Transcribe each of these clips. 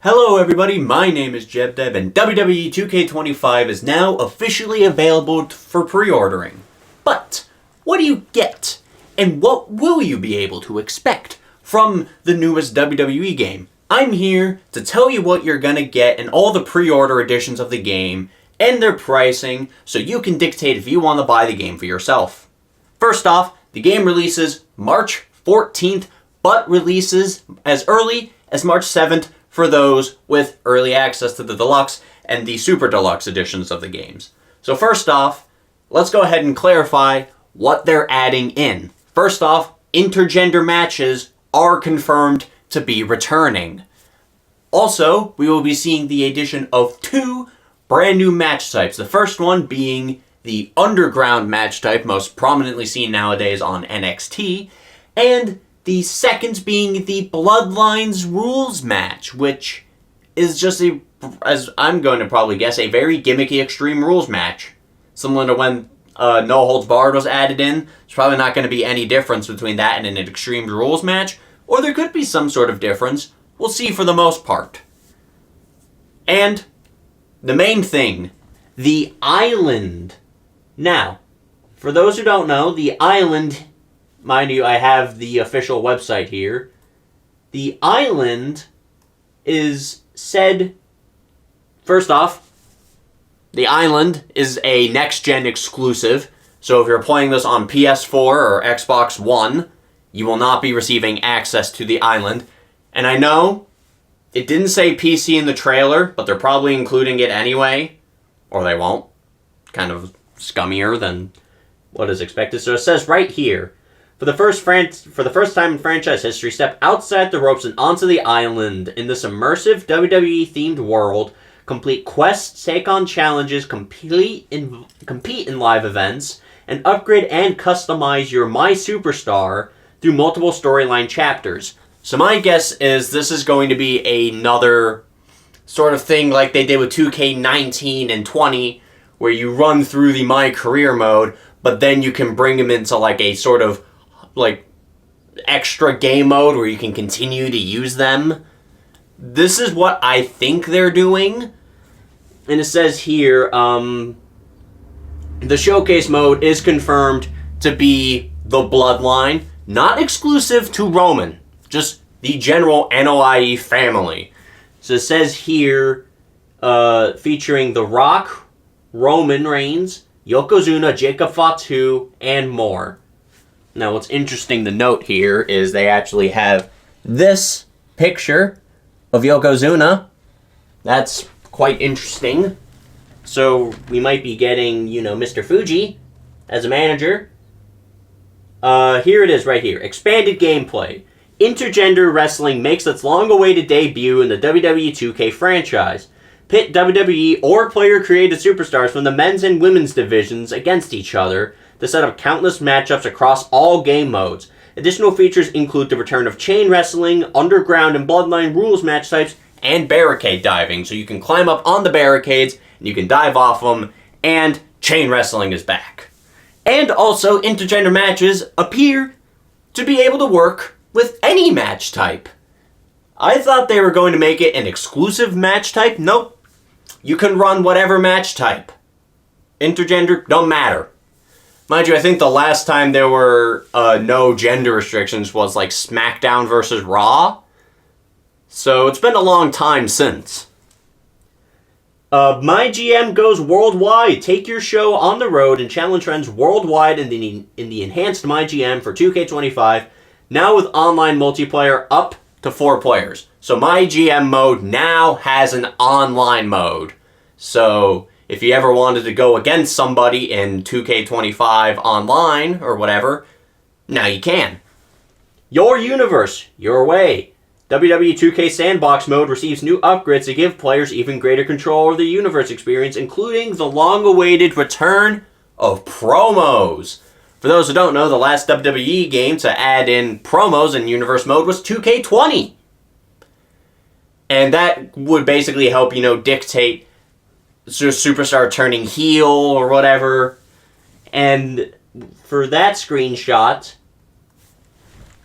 Hello everybody, my name is JebDev and WWE 2K25 is now officially available for pre-ordering. But, what do you get? And what will you be able to expect from the newest WWE game? I'm here to tell you what you're gonna get in all the pre-order editions of the game and their pricing so you can dictate if you want to buy the game for yourself. First off, the game releases March 14th, but releases as early as March 7th for those with early access to the Deluxe and the Super Deluxe editions of the games. So first off, let's go ahead and clarify what they're adding in. First off, intergender matches are confirmed to be returning. Also, we will be seeing the addition of two brand new match types. The first one being the underground match type, most prominently seen nowadays on NXT, and the second being the Bloodlines rules match, which is just as I'm going to probably guess, a very gimmicky Extreme Rules match. Similar to when No Holds Barred was added in. There's probably not going to be any difference between that and an Extreme Rules match, or there could be some sort of difference. We'll see for the most part. And the main thing, the Island. Now, for those who don't know, the Island, mind you, I have the official website here. The Island is said, first off, the Island is a next-gen exclusive. So if you're playing this on PS4 or Xbox One, you will not be receiving access to the Island. And I know it didn't say PC in the trailer, but they're probably including it anyway. Or they won't. Kind of scummier than what is expected. So it says right here, For the first time in franchise history, step outside the ropes and onto the island. In this immersive WWE-themed world, complete quests, take on challenges, compete in live events, and upgrade and customize your My Superstar through multiple storyline chapters. So my guess is this is going to be another sort of thing like they did with 2K19 and 20, where you run through the My Career mode, but then you can bring them into like a sort of like extra game mode where you can continue to use them. This is what I think they're doing. And it says here, the showcase mode is confirmed to be the Bloodline, not exclusive to Roman, just the general NOIE family. So it says here, featuring The Rock, Roman Reigns, Yokozuna, Jacob Fatu, and more. Now, what's interesting to note here is they actually have this picture of Yokozuna. That's quite interesting. So, we might be getting, Mr. Fuji as a manager. Here it is right here. Expanded gameplay. Intergender wrestling makes its long-awaited debut in the WWE 2K franchise. Pit WWE or player-created superstars from the men's and women's divisions against each other to set up countless matchups across all game modes. Additional features include the return of chain wrestling, underground and bloodline rules match types, and barricade diving. So you can climb up on the barricades, and you can dive off them, and chain wrestling is back. And also, intergender matches appear to be able to work with any match type. I thought they were going to make it an exclusive match type. Nope. You can run whatever match type. Intergender, don't matter. Mind you, I think the last time there were no gender restrictions was like SmackDown versus Raw. So it's been a long time since. My GM goes worldwide. Take your show on the road and challenge friends worldwide in the enhanced My GM for 2K25. Now with online multiplayer up to 4 players. So My GM mode now has an online mode. So if you ever wanted to go against somebody in 2K25 online or whatever, now you can. Your universe, your way. WWE 2K Sandbox mode receives new upgrades to give players even greater control over the universe experience, including the long-awaited return of promos. For those who don't know, the last WWE game to add in promos in universe mode was 2K20. And that would basically help, dictate superstar turning heel or whatever. And for that screenshot,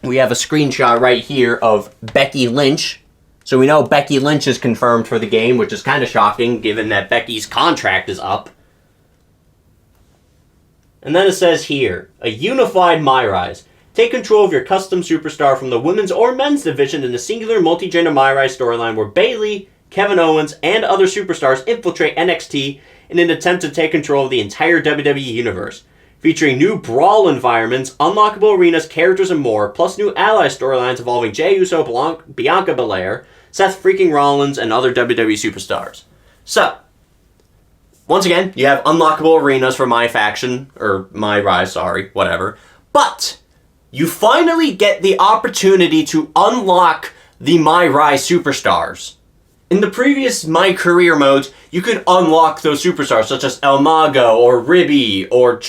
we have a screenshot right here of Becky Lynch So we know Becky Lynch is confirmed for the game, which is kind of shocking given that Becky's contract is up. And then it says here, a unified MyRise. Take control of your custom superstar from the women's or men's division in a singular multi-gender MyRise storyline where Bayley, Kevin Owens, and other superstars infiltrate NXT in an attempt to take control of the entire WWE universe. Featuring new brawl environments, unlockable arenas, characters, and more, plus new ally storylines involving Jey Uso, Bianca Belair, Seth freaking Rollins, and other WWE superstars. So, once again, you have unlockable arenas for my faction, or MyRise, sorry, whatever. But, you finally get the opportunity to unlock the MyRise superstars. In the previous My Career modes, you could unlock those superstars, such as El Mago, or Ribby, or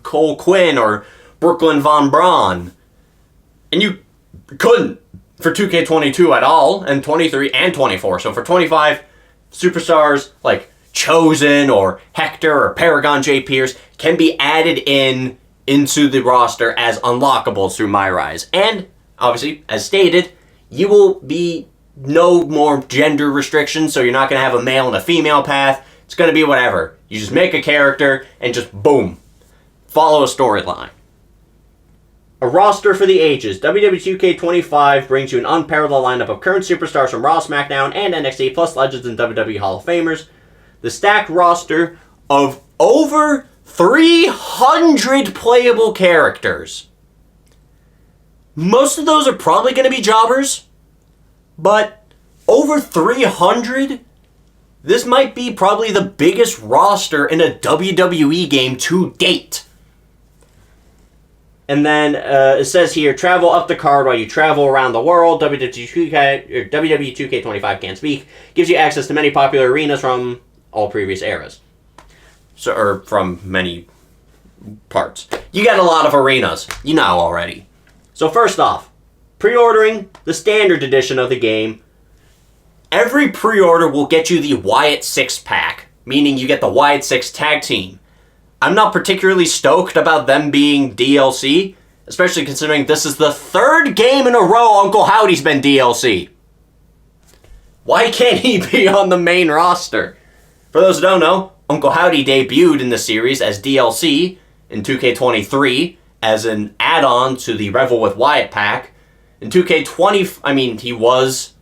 Cole Quinn, or Brooklyn Von Braun. And you couldn't for 2K22 at all, and 23 and 24. So for 25, superstars like Chosen, or Hector, or Paragon J. Pierce can be added into the roster as unlockables through MyRise. And, obviously, as stated, you will be no more gender restrictions, so you're not going to have a male and a female path. It's going to be whatever. You just make a character and just boom. Follow a storyline. A roster for the ages. WWE 2K25 brings you an unparalleled lineup of current superstars from Raw, SmackDown, and NXT, plus legends and WWE Hall of Famers. The stacked roster of over 300 playable characters. Most of those are probably going to be jobbers. But over 300? This might be probably the biggest roster in a WWE game to date. And then it says here, travel up the card while you travel around the world. WWE 2K25 can't speak. Gives you access to many popular arenas from all previous eras. So, or from many parts. You get a lot of arenas. You know already. So first off, pre-ordering the standard edition of the game. Every pre-order will get you the Wyatt 6-pack, meaning you get the Wyatt 6 tag team. I'm not particularly stoked about them being DLC, especially considering this is the third game in a row Uncle Howdy's been DLC. Why can't he be on the main roster? For those who don't know, Uncle Howdy debuted in the series as DLC in 2K23 as an add-on to the Revel with Wyatt pack. In 2K20, he was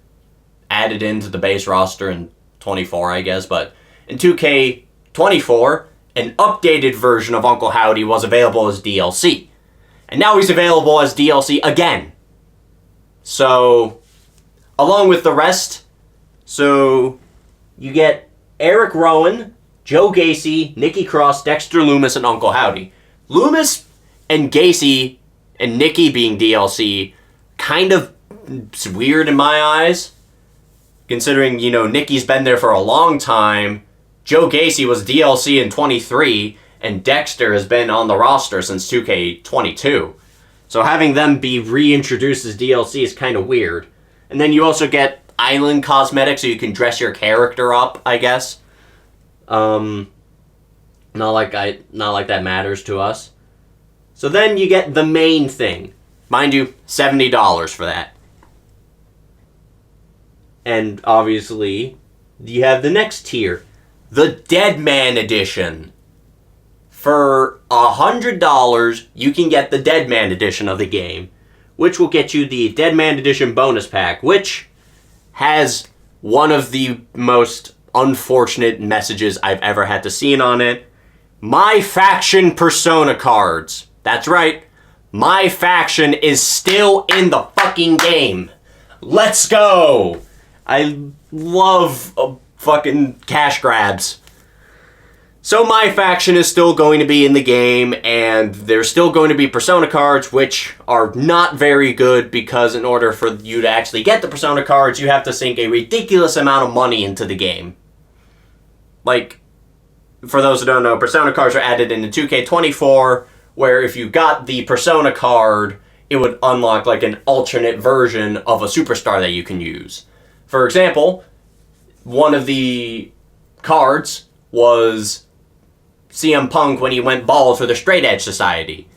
added into the base roster in 24, I guess, but in 2K24, an updated version of Uncle Howdy was available as DLC. And now he's available as DLC again. So, along with the rest, so you get Eric Rowan, Joe Gacy, Nikki Cross, Dexter Lumis, and Uncle Howdy. Lumis and Gacy and Nikki being DLC kind of weird in my eyes, considering, Nikki's been there for a long time. Joe Gacy was DLC in 23, and Dexter has been on the roster since 2K22. So having them be reintroduced as DLC is kind of weird. And then you also get island cosmetics, so you can dress your character up, I guess. Not like that matters to us. So then you get the main thing. Mind you, $70 for that. And obviously, you have the next tier. The Dead Man Edition. For $100, you can get the Dead Man Edition of the game, which will get you the Dead Man Edition bonus pack, which has one of the most unfortunate messages I've ever had to see on it. My faction persona cards. That's right. My faction is still in the fucking game. Let's go! I love fucking cash grabs. So my faction is still going to be in the game, and there's still going to be persona cards, which are not very good, because in order for you to actually get the persona cards, you have to sink a ridiculous amount of money into the game. Like, for those who don't know, persona cards are added into 2K24, where if you got the persona card, it would unlock like an alternate version of a superstar that you can use. For example, one of the cards was CM Punk when he went bald for the Straight Edge Society.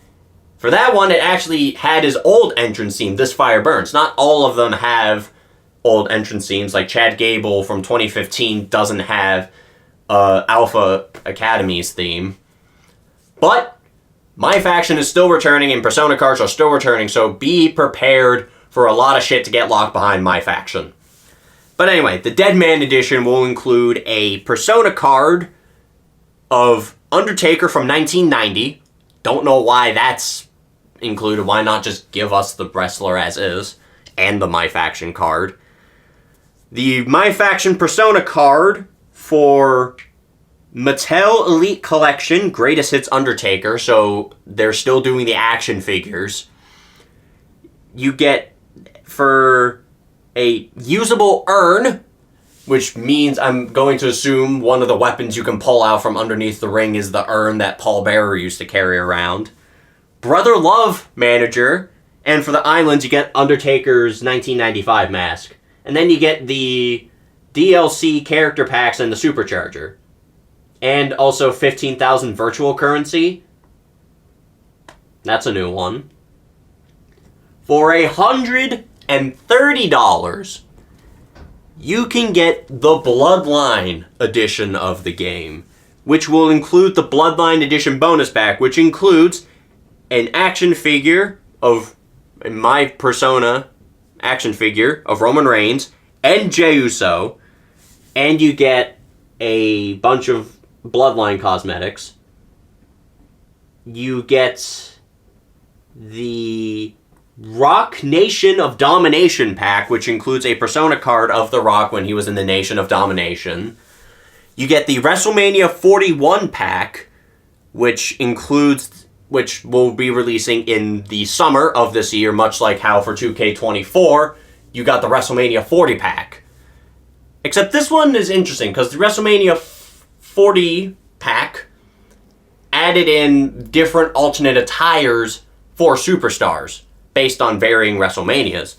For that one, it actually had his old entrance theme, This Fire Burns. Not all of them have old entrance scenes. Like Chad Gable from 2015 doesn't have Alpha Academy's theme. But my faction is still returning and Persona cards are still returning, so be prepared for a lot of shit to get locked behind my faction. But anyway, the Dead Man Edition will include a Persona card of Undertaker from 1990. Don't know why that's included. Why not just give us the wrestler as is? And the My Faction card. The My Faction Persona card for Mattel Elite Collection, Greatest Hits Undertaker, so they're still doing the action figures. You get, for a usable urn, which means I'm going to assume one of the weapons you can pull out from underneath the ring is the urn that Paul Bearer used to carry around. Brother Love Manager, and for the islands you get Undertaker's 1995 mask. And then you get the DLC character packs and the Supercharger. And also 15,000 virtual currency. That's a new one. For $130, you can get the Bloodline edition of the game, which will include the Bloodline edition bonus pack, which includes an action figure of my Persona action figure of Roman Reigns and Jey Uso, and you get a bunch of Bloodline cosmetics. You get the Rock Nation of Domination pack, which includes a Persona card of The Rock when he was in the Nation of Domination. You get the WrestleMania 41 pack, which will be releasing in the summer of this year, much like how for 2K24, you got the WrestleMania 40 pack. Except this one is interesting, because the WrestleMania 40 pack added in different alternate attires for superstars, based on varying WrestleManias.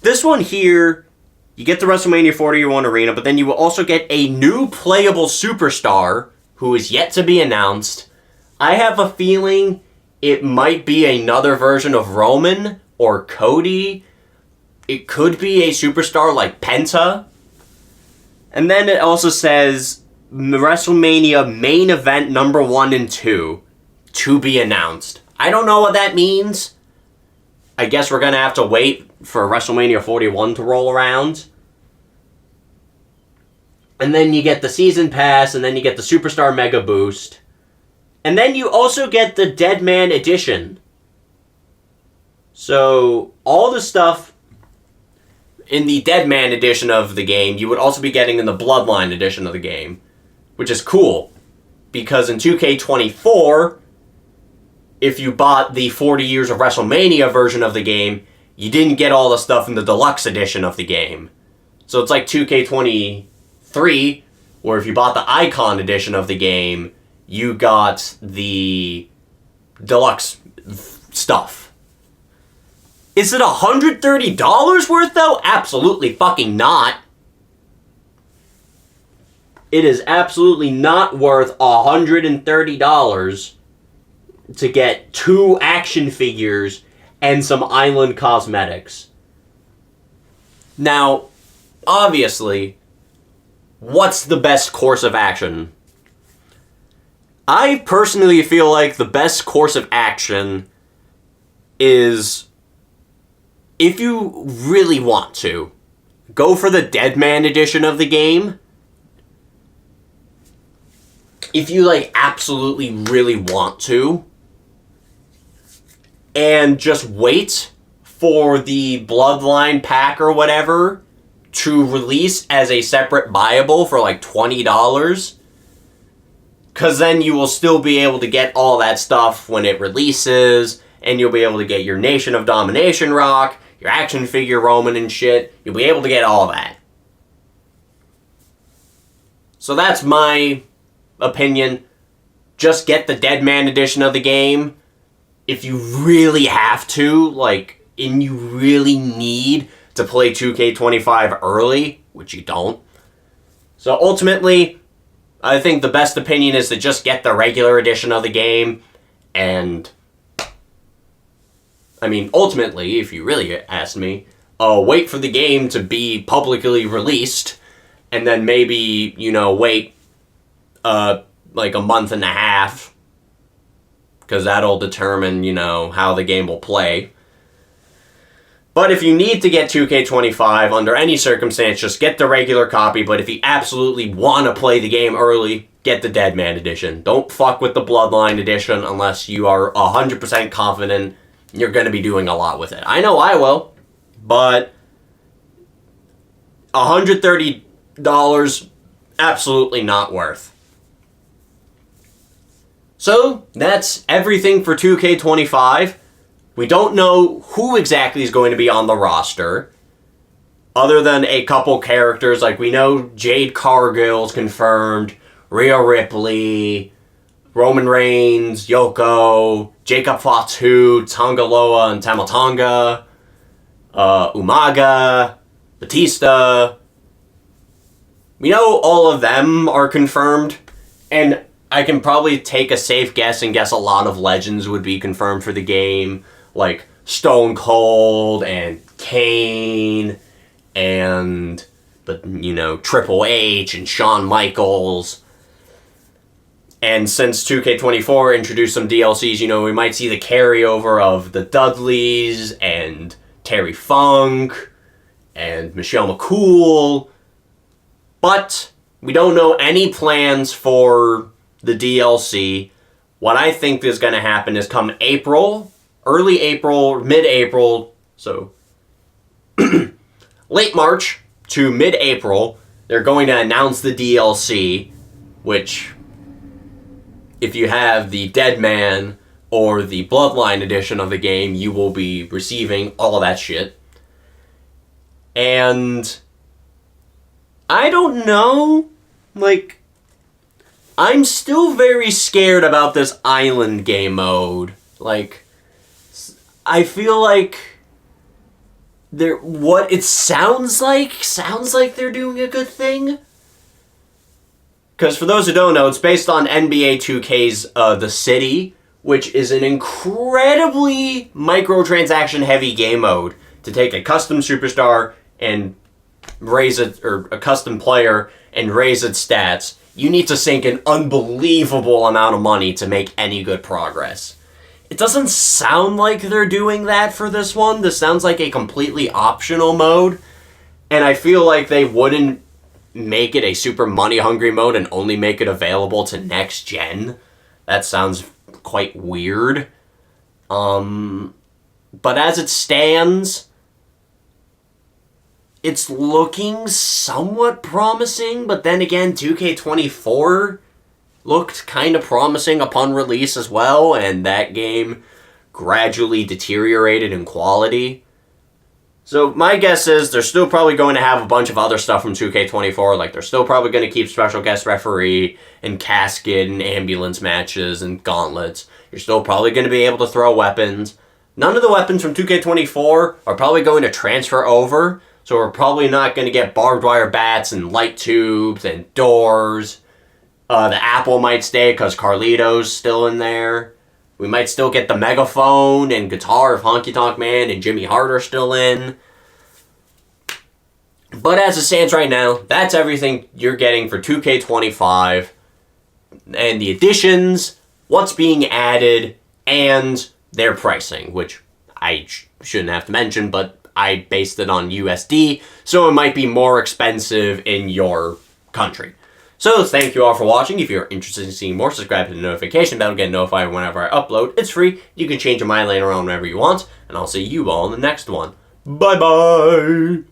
This one here, you get the WrestleMania 41 arena, but then you will also get a new playable superstar who is yet to be announced. I have a feeling it might be another version of Roman or Cody. It could be a superstar like Penta. And then it also says WrestleMania main event number 1 and 2 to be announced. I don't know what that means. I guess we're going to have to wait for WrestleMania 41 to roll around. And then you get the Season Pass, and then you get the Superstar Mega Boost. And then you also get the Dead Man Edition. So, all the stuff in the Dead Man Edition of the game, you would also be getting in the Bloodline Edition of the game. Which is cool. Because in 2K24, if you bought the 40 Years of WrestleMania version of the game, you didn't get all the stuff in the Deluxe Edition of the game. So it's like 2K23, where if you bought the Icon Edition of the game, you got the Deluxe stuff. Is it $130 worth, though? Absolutely fucking not. It is absolutely not worth $130 to get 2 action figures and some island cosmetics. Now, obviously, what's the best course of action? I personally feel like the best course of action is, if you really want to, go for the Dead Man edition of the game. If you, absolutely really want to, and just wait for the Bloodline pack or whatever to release as a separate buyable for, $20, because then you will still be able to get all that stuff when it releases, and you'll be able to get your Nation of Domination Rock, your action figure Roman and shit. You'll be able to get all that. So that's my opinion. Just get the Dead Man edition of the game. If you really have to, and you really need to play 2K25 early, which you don't. So ultimately, I think the best opinion is to just get the regular edition of the game, and ultimately, if you really ask me, wait for the game to be publicly released, and then maybe, wait like a month and a half, because that'll determine, how the game will play. But if you need to get 2K25 under any circumstance, just get the regular copy. But if you absolutely want to play the game early, get the Deadman edition. Don't fuck with the Bloodline edition unless you are 100% confident you're going to be doing a lot with it. I know I will, but $130, absolutely not worth. So, that's everything for 2K25. We don't know who exactly is going to be on the roster, other than a couple characters. Like, we know Jade Cargill's confirmed, Rhea Ripley, Roman Reigns, Yoko, Jacob Fatu, Tongaloa and Tama Tonga, Umaga, Batista. We know all of them are confirmed, and I can probably take a safe guess and guess a lot of legends would be confirmed for the game, like Stone Cold and Kane and, Triple H and Shawn Michaels. And since 2K24 introduced some DLCs, we might see the carryover of the Dudleys and Terry Funk and Michelle McCool. But we don't know any plans for the DLC. What I think is going to happen is come April, early April, mid-April, so late March to mid-April, they're going to announce the DLC, which, if you have the Deadman or the Bloodline edition of the game, you will be receiving all of that shit. And I don't know, I'm still very scared about this island game mode. I feel like what it sounds like they're doing a good thing. Because for those who don't know, it's based on NBA 2K's The City, which is an incredibly microtransaction heavy game mode to take a custom superstar and raise it, or a custom player and raise its stats. You need to sink an unbelievable amount of money to make any good progress. It doesn't sound like they're doing that for this one. This sounds like a completely optional mode, and I feel like they wouldn't make it a super money-hungry mode and only make it available to next gen. That sounds quite weird. But as it stands, it's looking somewhat promising, but then again, 2K24 looked kind of promising upon release as well, and that game gradually deteriorated in quality. So my guess is they're still probably going to have a bunch of other stuff from 2K24, like they're still probably going to keep special guest referee and casket and ambulance matches and gauntlets. You're still probably going to be able to throw weapons. None of the weapons from 2K24 are probably going to transfer over, so we're probably not going to get barbed wire bats and light tubes and doors. The apple might stay because Carlito's still in there. We might still get the megaphone and guitar if Honky Tonk Man and Jimmy Hart are still in. But as it stands right now, that's everything you're getting for 2K25. And the additions, what's being added, and their pricing, which I shouldn't have to mention, but I based it on USD, so it might be more expensive in your country. So thank you all for watching. If you're interested in seeing more, subscribe to the notification bell to get notified whenever I upload. It's free. You can change your mind later on whenever you want, and I'll see you all in the next one. Bye-bye!